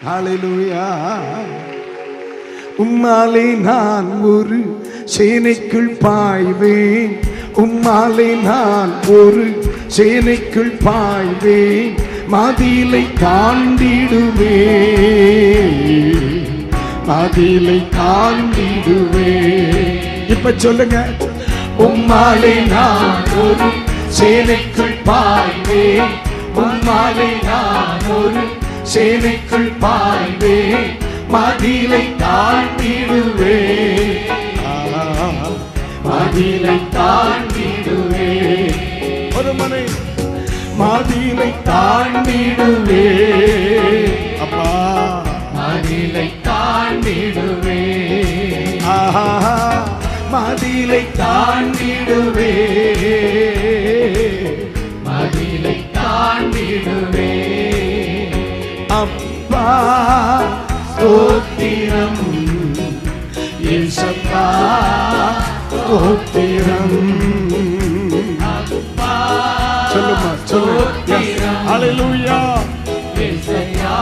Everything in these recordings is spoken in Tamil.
ஹல்லேலூயா. உம்மாலே நான் ஒரு சேனைக்குள் பாய்வேன், உம்மாலே நான் ஒரு சேனைக்குள் பாய்வேன், மதிலை தாண்டிடுவேன், மதிலை தாண்டிடுவேன். இப்ப சொல்லுங்க, உம்மாலே நான் ஒரு சேனைக்குள் பாய்வேன், உம்மாலே நான் ஒரு சேனைக்குள் பாய்வேன், மதிலை தாண்டிடுவேன், மதிலை தாண்டிடுவேன். ஒரு மனை மதிலை தாண்டிடுவேன், அப்பா மதிலை தாண்டிடுவேன், மதிலை தாண்டிடுவேன், மதிலை தாண்டிடுவேன். அப்பா ஸ்தோத்திரம், இயேசப்பா ஸ்தோத்திரம். அப்பா சொல்லுமா, சொல்லுங்க. ஹல்லேலூயா. இயேசையா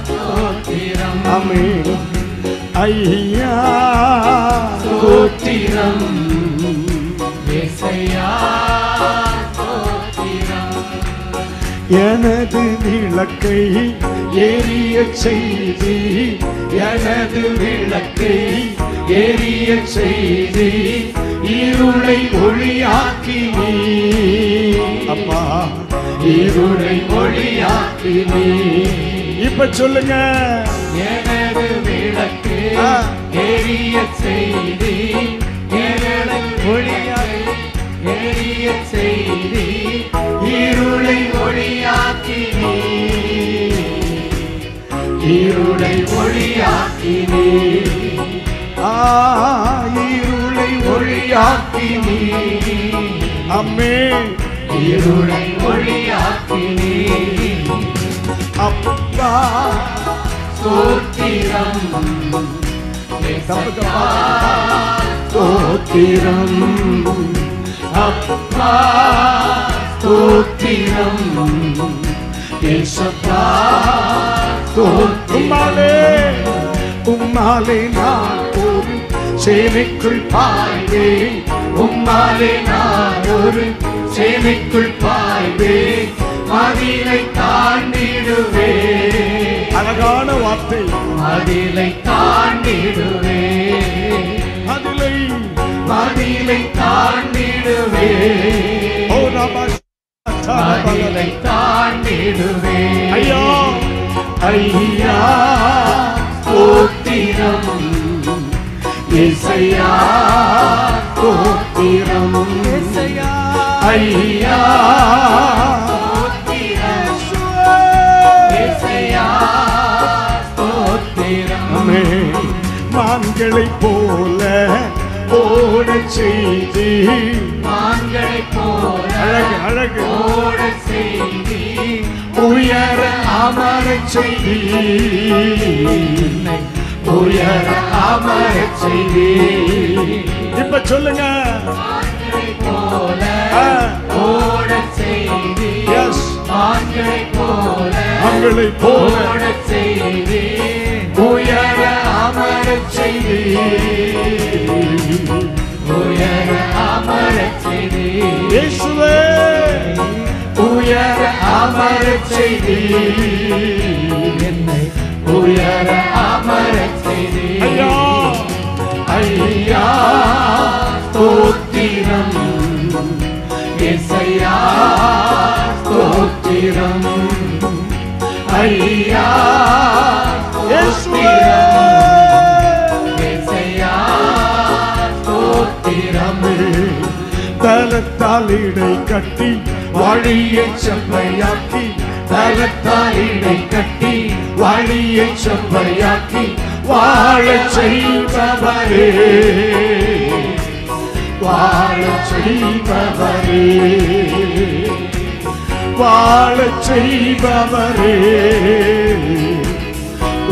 ஸ்தோத்திரம். ஆமென். ஐயா ஸ்தோத்திரம், இயேசையா ஸ்தோத்திரம். எனது விளக்கை எரிய செய்தி, எனது விளக்கை எரிய செய்தி, இருளை ஒளியாக்கி நீ, அப்பா இருளை ஒளியாக்கி நீ. இப்ப சொல்லுங்க, எனது விளக்கு எரிய செய்தி, இருளை ஒளியாக்கி, எரிய செய்தி, இருளை ஒளியாக்கி நீ, இருளை ஒளியாக்கி நீ, இருளை ஒளியாக்கி நீ. ஆமென். இருளை ஒளியாக்கி நீ. அப்பா ஸ்தோத்திரம், ஏசப்பா ஸ்தோத்திரம், அப்பா ஸ்தோத்திரம், ஏசப்பா ஸ்தோத்திரம். உம்மாலே நான் ஒரு சேனைக்குள் பாய்வேன், உம்மாலே நான் ஒரு சேனைக்குள் பாய்வேன், மதிலை தாண்டிடுவேன். அழகான வார்த்தை, மதிலை தாண்டிடுவேன், மதிலை, மதிலை தாண்டிடுவேன். ஓ ராமா, மதிலை தாண்டிடுவேன். ஐயா ஐயா ஸ்தோத்திரம், இயேசையா ஸ்தோத்திரம், இயேசையா ஐயா ஸ்தோத்திரம், இயேசையா ஸ்தோத்திரம். மான்களை போல ஓட செய்தி, மான்களை போல அழகு அழகு ஓட செய்தி, உயர அமர செய்தி, உயர அமர செய்தி. இப்ப சொல்லுங்க, மான்களை போல ஓட செய்தி, எஸ் மான்களை போல, மான்களை போல ஓட செய்தி, உயர அமர செய்தி, உயர அமர செய்தி. இயேசுவே உயர அமர செய்தி, என்னை உயர அமர செய்தி. ஐயா ஐயா ஸ்தோத்திரம், இயேசையா ஸ்தோத்திரம், ஐயா ஸ்தோத்திரம், இயேசையா ஸ்தோத்திரம். தலத்தால் இடை கட்டி வழியை செவ்வையாக்கி, தலத்தால் இடை கட்டி வழியை செவ்வையாக்கி, வாழச் செய்பவரே, வாழச் செய்பவரே, வாழச் செய்பவரே,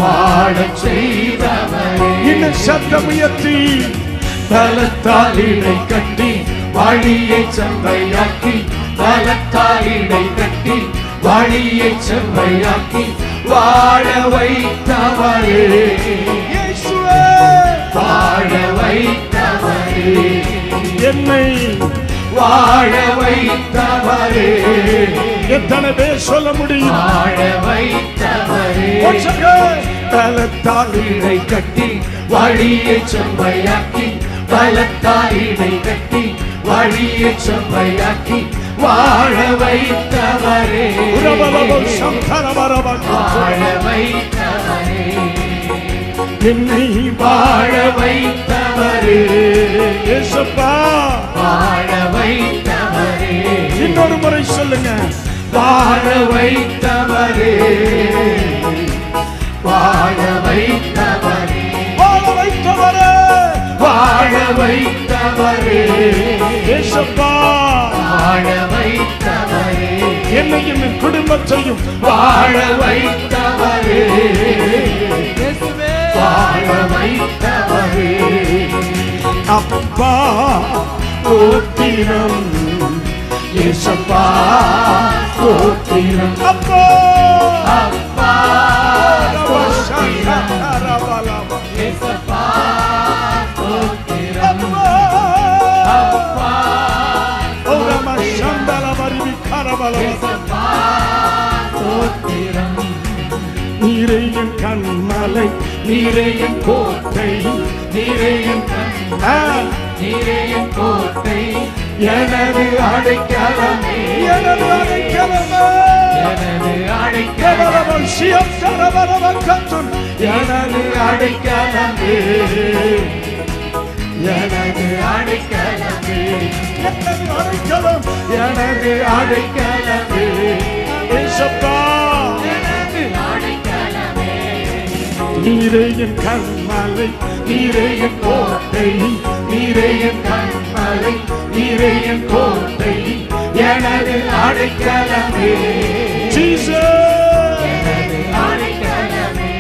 வாழச் செய்பவரே. இன்னும் சத்தம் உயர்த்தி, தலத்தால் இடை கட்டி வழியை செவ்வையாக்கி, பலத்தால் இடை கட்டி வழியை செவ்வையாக்கி, வாழ வைத்தவரே இயேசுவே வாழ வைத்தவரே என்னை வாழ வைத்தவரே எத்தனை பேர் சொல்ல முடியும் வாழ வைத்தவரே பலத்தால் இடை கட்டி வழியை செம்மையாக்கி பலத்தால் இடை கட்டி வழியை செம்மையாக்கி வாழ வைத்தவரே வாழ வைத்தவரே என்னை வாழ வைத்தவரே இயேசுப்பா வாழ வைத்தவரே இன்னொரு முறை சொல்லுங்க வாழ வைத்தவரே வாழ வைத்தவரே வாழ வைத்தவரே வாழ வைத்தவரே இயேசுப்பா வாழ வைத்தவரே என்னையும் என் குடும்பத்தையும் வாழ வைத்தவரே வாழ வைத்தவரே அப்பா ஸ்தோத்திரம் இயேசுப்பா ஸ்தோத்திரம் அப்பா அப்பா ஸ்தோத்திரம் இயேசுப்பா ஸ்தோத்திரம் அப்பா ஓரமா சந்தல பரிவி கரபல இயேசுப்பா ஸ்தோத்திரம் நீரே என் கண்மலை நீரே என் கோட்டை நீரே என் நீரே என் கோட்டை எனது அடைக்கலமே எனது அடைக்கலமே எனது அடைக்கலம் சியம் சரவரவ கத்தும் எனது அடைக்கலமே எனது அடைக்கலமே எனது அடைக்கலம் எனது அடைக்கலமே இயேசுப்பா எனது அடைக்கலமே நீரே என் கண்மலை நீரே என் கோட்டை நீரே என் கண்மலை நீரே என் கோட்டை எனது அடைக்கலமே ஜீசஸ் எனது அடைக்கலமே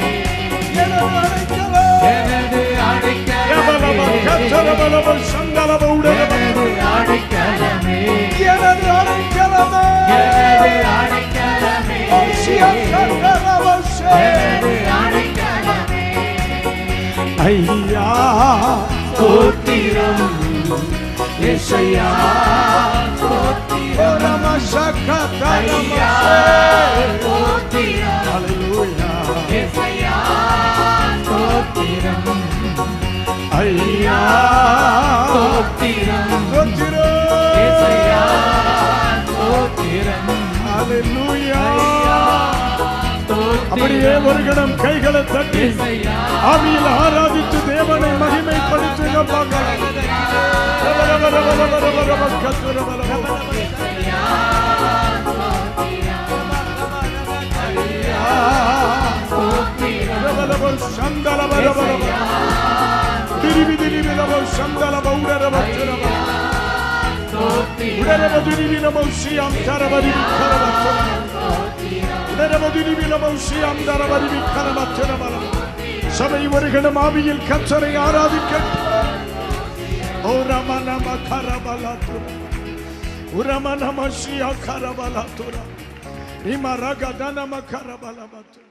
எனது அடைக்கலம் எனது அடைக்கலமே கச்சரபலப சங்கலப எனது அடைக்கலமே எனது அடைக்கலமே எனது அடைக்கலமே சியக்கரப எனது அடைக்கலமே ஐயா ஸ்தோத்திரம் இயேசுயா ஸ்தோத்திரம் நமஸ்காரம் ஐயா ஸ்தோத்திரம் ஹalleluya இயேசுயா ஸ்தோத்திரம் ஐயா ஸ்தோத்திரம் ஸ்தோத்திரம் இயேசுயா ஸ்தோத்திரம் ஹalleluya அப்படியே ஒரு கணம் கைகளை தட்டி ஆவியில் ஆராதித்து தேவனை மகிமைப்படுத்துங்க பார்க்கலாம் சபை வருகிற ஆவியில் கர்த்தரை ஆராதிக்க ஓ ரமணம கரபலதுர உரமணம சியா கரபலதுர இமரகதனம கரபலபதுர